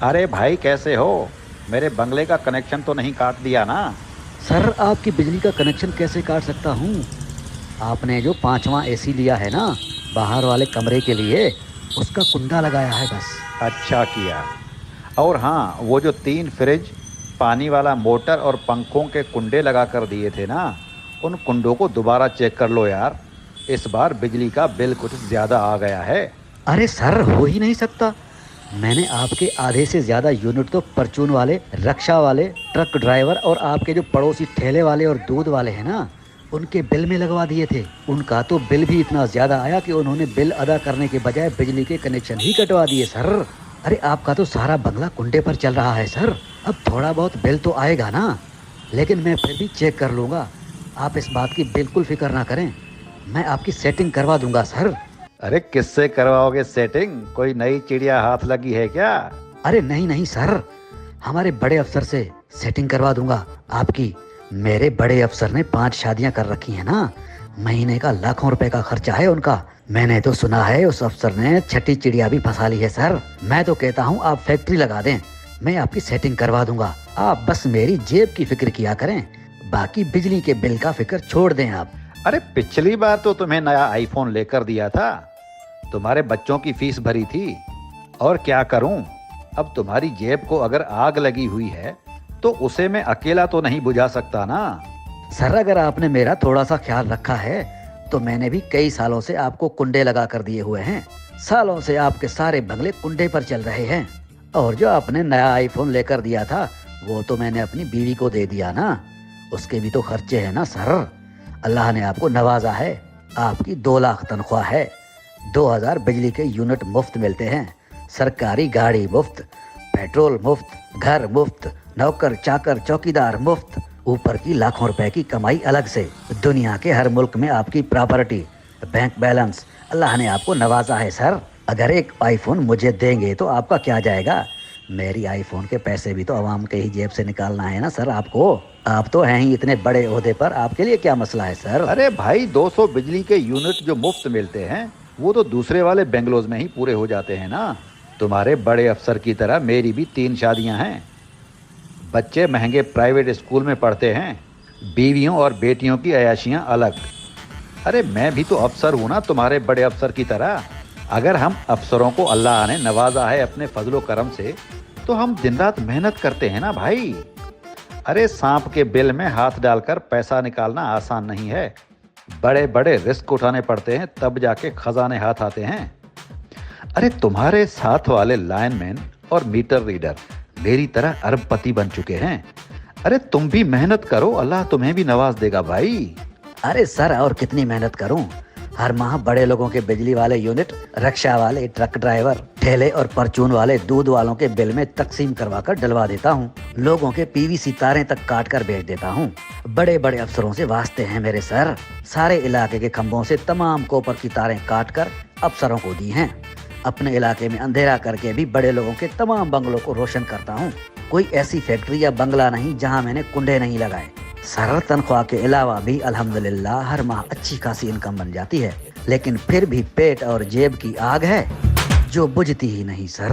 अरे भाई कैसे हो? मेरे बंगले का कनेक्शन तो नहीं काट दिया ना? सर आपकी बिजली का कनेक्शन कैसे काट सकता हूँ? आपने जो 5वां एसी लिया है ना बाहर वाले कमरे के लिए, उसका कुंडा लगाया है बस। अच्छा किया। और हाँ, वो जो 3 फ्रिज, पानी वाला मोटर और पंखों के कुंडे लगा कर दिए थे ना, उन कुंडों को दोबारा चेक कर लो यार। इस बार बिजली का बिल कुछ ज़्यादा आ गया है। अरे सर हो ही नहीं सकता। मैंने आपके आधे से ज़्यादा यूनिट तो परचून वाले, रक्षा वाले, ट्रक ड्राइवर और आपके जो पड़ोसी ठेले वाले और दूध वाले हैं ना, उनके बिल में लगवा दिए थे। उनका तो बिल भी इतना ज़्यादा आया कि उन्होंने बिल अदा करने के बजाय बिजली के कनेक्शन ही कटवा दिए सर। अरे आपका तो सारा बंगला कुंडे पर चल रहा है सर। अब थोड़ा बहुत बिल तो आएगा ना, लेकिन मैं फिर भी चेक कर लूँगा। आप इस बात की बिल्कुल फिक्र ना करें, मैं आपकी सेटिंग करवा दूंगा सर। अरे किससे करवाओगे सेटिंग? कोई नई चिड़िया हाथ लगी है क्या? अरे नहीं नहीं सर, हमारे बड़े अफसर से सेटिंग करवा दूंगा आपकी। मेरे बड़े अफसर ने 5 शादियां कर रखी हैं ना, महीने का लाखों रुपए का खर्चा है उनका। मैंने तो सुना है उस अफसर ने 6ठी चिड़िया भी फंसा ली है सर। मैं तो कहता हूँ आप फैक्ट्री लगा दें, मैं आपकी सेटिंग करवा दूंगा। आप बस मेरी जेब की फिक्र किया करें, बाकी बिजली के बिल का फिक्र छोड़ दें आप। अरे पिछली बार तो तुम्हें नया आईफोन लेकर दिया था, तुम्हारे बच्चों की फीस भरी थी। और क्या करूं, अब तुम्हारी जेब को अगर आग लगी हुई है तो उसे मैं अकेला तो नहीं बुझा सकता ना। सर अगर आपने मेरा थोड़ा सा ख्याल रखा है तो मैंने भी कई सालों से आपको कुंडे लगा कर दिए हुए हैं। सालों से आपके सारे बंगले कुंडे पर चल रहे हैं। और जो आपने नया आईफोन लेकर दिया था वो तो मैंने अपनी बीवी को दे दिया ना, उसके भी तो खर्चे हैं ना सर। अल्लाह ने आपको नवाजा है, आपकी 2 लाख तनख्वाह है, 2000 बिजली के यूनिट मुफ्त मिलते हैं, सरकारी गाड़ी मुफ्त, पेट्रोल मुफ्त, घर मुफ्त, नौकर चाकर चौकीदार मुफ्त, ऊपर की लाखों रुपए की कमाई अलग से, दुनिया के हर मुल्क में आपकी प्रॉपर्टी, बैंक बैलेंस। अल्लाह ने आपको नवाजा है सर। अगर एक आईफोन मुझे देंगे तो आपका क्या जाएगा? मेरी आईफोन के पैसे भी तो आवाम के ही जेब से निकालना है ना सर आपको। आप तो हैं ही इतने बड़े ओहदे पर, आपके लिए क्या मसला है सर? अरे भाई 200 बिजली के यूनिट जो मुफ्त मिलते हैं वो तो दूसरे वाले बेंगलोज में ही पूरे हो जाते हैं ना। तुम्हारे बड़े अफसर की तरह मेरी भी 3 शादियां हैं, बच्चे महंगे प्राइवेट स्कूल में पढ़ते हैं, बीवियों और बेटियों की अयाशियां अलग। अरे मैं भी तो अफसर हूँ ना तुम्हारे बड़े अफसर की तरह। अगर हम अफसरों को अल्लाह ने नवाजा है अपने फजलो करम से तो हम दिन रात मेहनत करते हैं ना भाई। अरे सांप के बिल में हाथ डालकर पैसा निकालना आसान नहीं है, बड़े बड़े रिस्क उठाने पड़ते हैं, तब जाके खजाने हाथ आते हैं। अरे तुम्हारे साथ वाले लाइनमैन और मीटर रीडर मेरी तरह अरबपति बन चुके हैं। अरे तुम भी मेहनत करो, अल्लाह तुम्हें भी नवाज देगा भाई। अरे सर और कितनी मेहनत करूं? हर माह बड़े लोगों के बिजली वाले यूनिट, रक्षा वाले, ट्रक ड्राइवर, ठेले और परचून वाले दूध वालों के बिल में तकसीम करवा कर डलवा देता हूं। लोगों के पीवीसी तारें तक काट कर बेच देता हूं। बड़े बड़े अफसरों से वास्ते हैं मेरे सर। सारे इलाके के खंभों से तमाम कॉपर की तारें काट कर अफसरों को दी हैं। अपने इलाके में अंधेरा करके भी बड़े लोगों के तमाम बंगलों को रोशन करता हूँ। कोई ऐसी फैक्ट्री या बंगला नहीं जहाँ मैंने कुंडे नहीं लगाए। सर तनख्वाह के अलावा भी अल्हम्दुलिल्लाह हर माह अच्छी खासी इनकम बन जाती है, लेकिन फिर भी पेट और जेब की आग है जो बुझती ही नहीं सर।